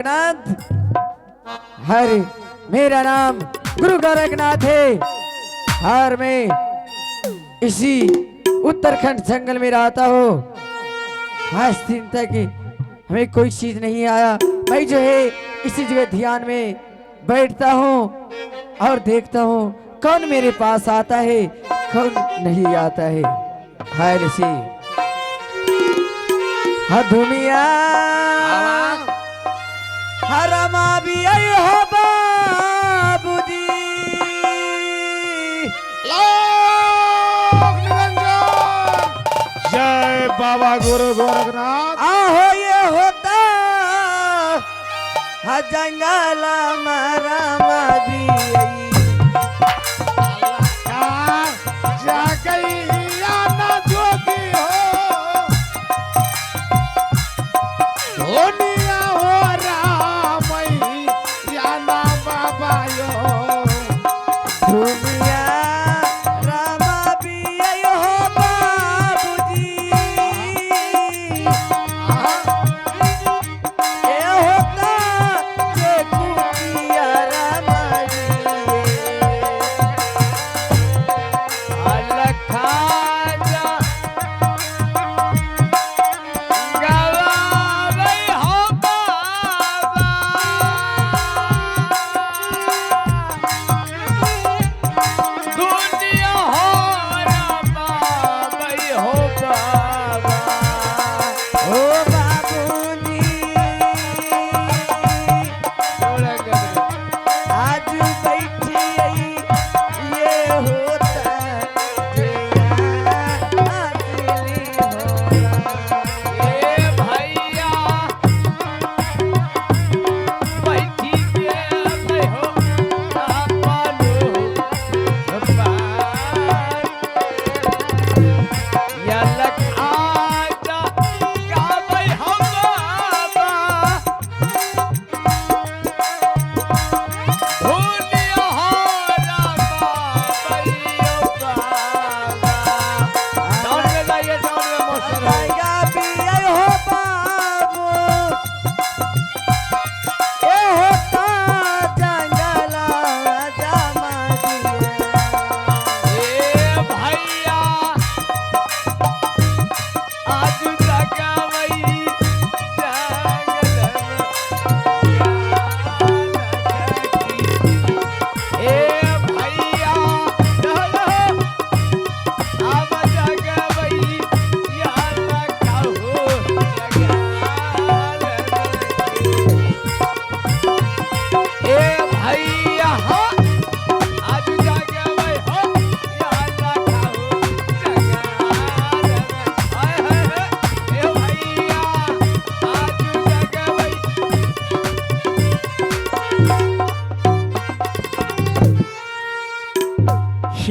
गोरखनाथ। हरे, मेरा नाम गुरु गोरखनाथ है और मैं इसी उत्तराखंड जंगल में रहता हूँ। आज दिन तक हमें कोई चीज नहीं आया। मैं जो है इसी जगह ध्यान में बैठता हूँ और देखता हूँ कौन मेरे पास आता है कौन नहीं आता है। हाय ऋषि हधुमिया हरमा भी आई हो बाबूजी। लोक निरंजन जय बाबा गुरु गोरखनाथ। आहो ये होता जंगल मरमा भी आई। जा गई या ना जोगी हो दुनिया हो रामई या ना बाबा यो दुनिया रमा भी आई हो बाबूजी। ये होता जे कुटिया रमा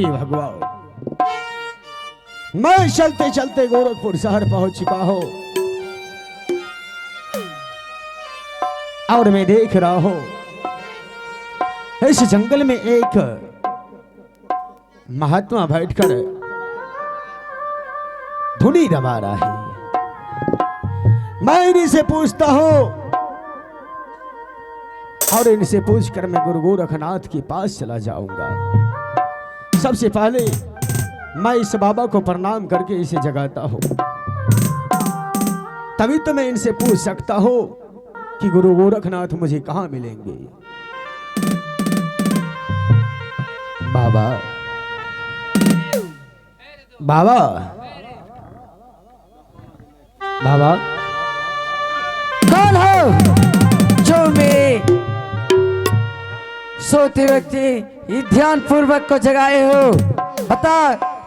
भगवान मैं चलते चलते गोरखपुर शहर पहुंच चुका हूं और मैं देख रहा हूं इस जंगल में एक महात्मा बैठकर धुनी दबा रहा है। मैं इनसे पूछता हूं और इनसे पूछकर मैं गुरु गोरखनाथ के पास चला जाऊंगा। सबसे पहले मैं इस बाबा को प्रणाम करके इसे जगाता हूं, तभी तो मैं इनसे पूछ सकता हूं कि गुरु गोरखनाथ मुझे कहां मिलेंगे। बाबा बाबा बाबा कौन हो जो मैं सोते व्यक्ति ध्यान पूर्वक को जगाए हो? बता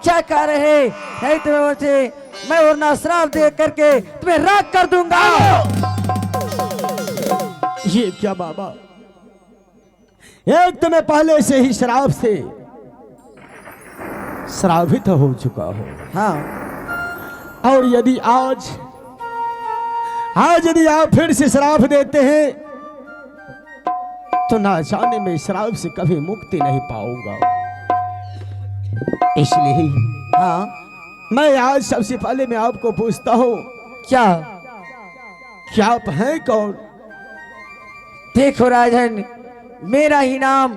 क्या कह रहे? नहीं तुम्हें मैं वरना श्राप दे करके तुम्हें राख कर दूंगा। ये क्या बाबा, एक तो मैं पहले से ही शराब से श्रावित हो चुका हूं। हाँ, और यदि आज यदि आप फिर से श्राप देते हैं तो ना जाने मैं शराब से कभी मुक्ति नहीं पाऊंगा। इसलिए हाँ, मैं आज सबसे पहले मैं आपको पूछता हूं क्या क्या आप हैं कौन देखो राजन, मेरा ही नाम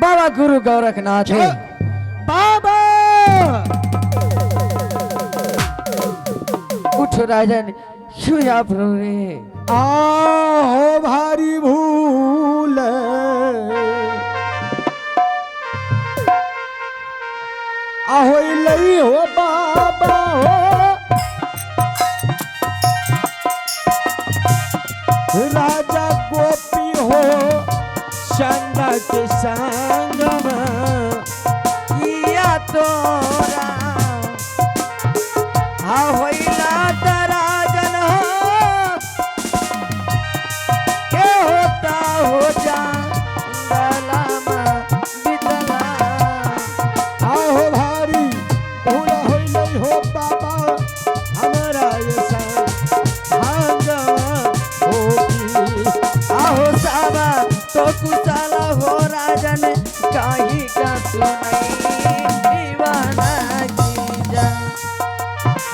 बाबा गुरु गोरखनाथ है। बाबा उठो राजन, क्यों आप रो रहे हैं? आहो भारी भूल आहो लई हो बाबा हो राजा गोपी हो संग के संग किया तोरा होइला राजन हो के होता हो जा बितला। आहो भारी भूल हो लई हो बाबा हमारा ये संग आहो साबा तो कुशल हो राजन, काही का सुनाई दीवाना की जा।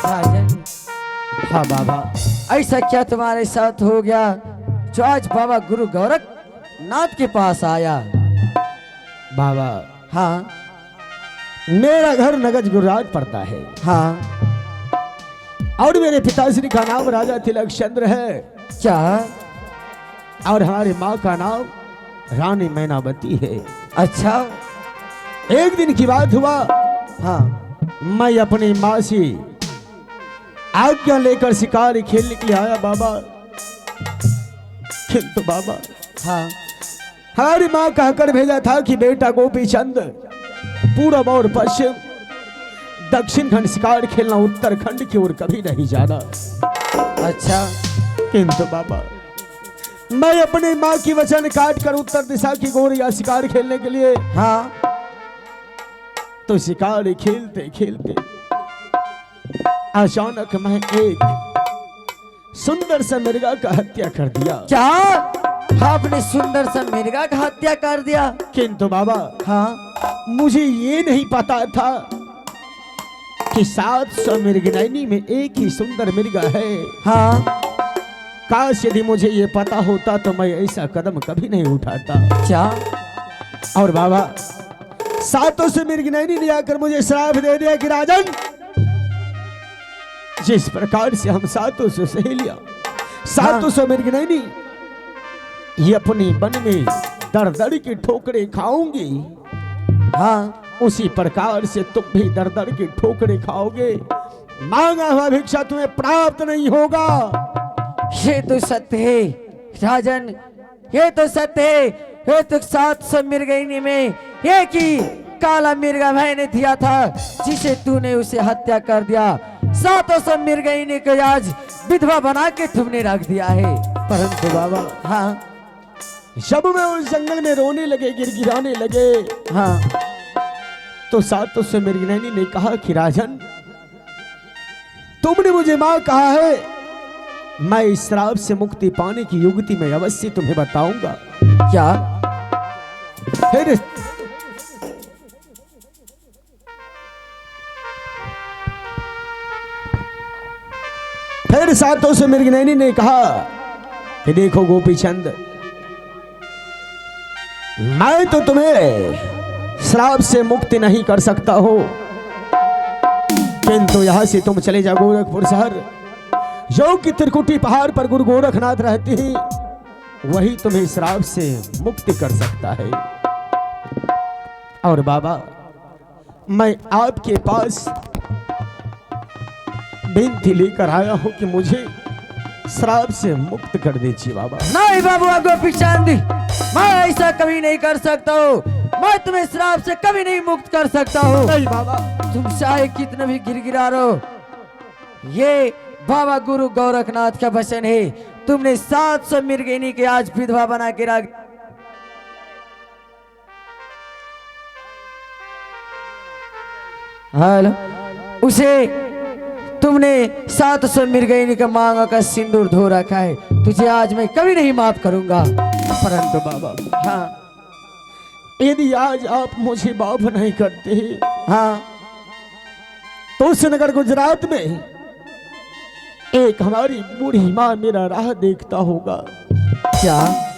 राजन, हाँ बाबा ऐसा क्या तुम्हारे साथ हो गया जो आज बाबा गुरु गोरखनाथ के पास आया? बाबा हाँ मेरा घर नगज गुजरात पड़ता है हाँ। और मेरे पिताश्री का नाम राजा तिलक चंद्र है क्या? और हमारी माँ का नाम रानी मैनावती है। अच्छा। एक दिन की बात हुआ, हाँ मैं अपनी माँ से आज्ञा लेकर शिकार खेलने के लिए आया बाबा। किंतु बाबा हाँ हमारी माँ कहकर भेजा था कि बेटा गोपी चंद पूर्व और पश्चिम दक्षिण खंड शिकार खेलना, उत्तरखंड की ओर कभी नहीं जाना। अच्छा। किंतु बाबा मैं अपनी माँ की वचन काट कर उत्तर दिशा की ओर या शिकार खेलने के लिए, हाँ तो शिकार खेलते खेलते अचानक मैं एक सुंदर सा मिर्गा का हत्या कर दिया। क्या आपने सुंदर सा मिर्गा का हत्या कर दिया? किंतु बाबा हाँ मुझे ये नहीं पता था कि 700 मृगनयनी में एक ही सुंदर मिर्गा है। हाँ। काश यदि मुझे ये पता होता तो मैं ऐसा कदम कभी नहीं उठाता। क्या? और बाबा 700 मृगनयनी ने आकर मुझे श्राप दे दिया कि राजन, जिस प्रकार से हम 700 सहेलियां 700 मृगनयनी ये अपनी वन में दर दर की ठोकरें खाऊंगी, हाँ उसी प्रकार से तुम भी दर दर की ठोकरें खाओगे। मांगा हुआ भिक्षा तुम्हें प्राप्त नहीं होगा। ये तो सत्य है राजन, ये तो सत्य है। ये तो 700 मृगनयनी में एक ही काला मिर्गा मैंने दिया था, जिसे तूने उसे हत्या कर दिया। 700 मृगनयनी को आज विधवा बना के तुमने रख दिया है। परंतु बाबा हाँ जब मैं उस जंगल में रोने लगे, गिड़गिड़ाने लगे, हाँ तो 700 मृगनयनी ने कहा कि राजन, तुमने मुझे मां कहा है, मैं इस श्राप से मुक्ति पाने की युक्ति में अवश्य तुम्हें बताऊंगा। क्या? फिर 700 मृगनयनी ने कहा कि देखो गोपी चंद, मैं तो तुम्हें श्राप से मुक्ति नहीं कर सकता हो, किंतु यहां से तुम चले जाओ गोरखपुर शहर, जो कि त्रिकुटी पहाड़ पर गुरु गोरखनाथ रहते हैं, वही तुम्हें श्राप से मुक्ति कर सकता है। और बाबा मैं आपके पास विनती लेकर आया हूं कि मुझे श्राप से मुक्त कर दीजिए बाबा। नहीं बाबू गोपी चंद, मैं ऐसा कभी नहीं कर सकता हूँ। मैं तुम्हें श्राप से कभी नहीं मुक्त कर सकता हूँ। नहीं बाबा, तुम चाहे कितना भी गिरगिरा रहो, ये बाबा गुरु गोरखनाथ का वचन है। तुमने 700 मृगनयनी के आज विधवा बना के रख। हेलो, उसे तुमने 700 मृगनयनी का मांगा का सिंदूर धो रखा है, तुझे आज मैं कभी नहीं माफ करूंगा। परंतु बाबा हाँ यदि आज आप मुझे माफ नहीं करते, हाँ तो उस नगर गुजरात में एक हमारी बूढ़ी माँ मेरा राह देखता होगा। क्या?